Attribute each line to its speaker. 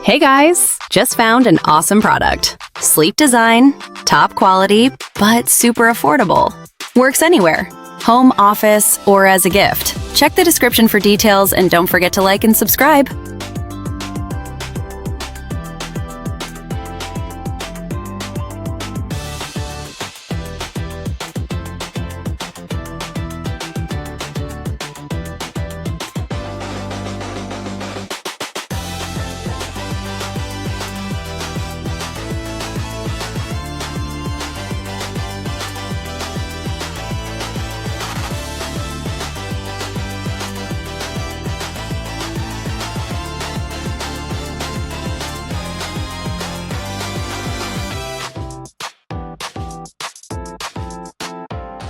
Speaker 1: Hey guys, just found an awesome product. Sleek design, top quality, but super affordable. Works anywhere, home, office, or as a gift. Check the description for details and don't forget to like and subscribe.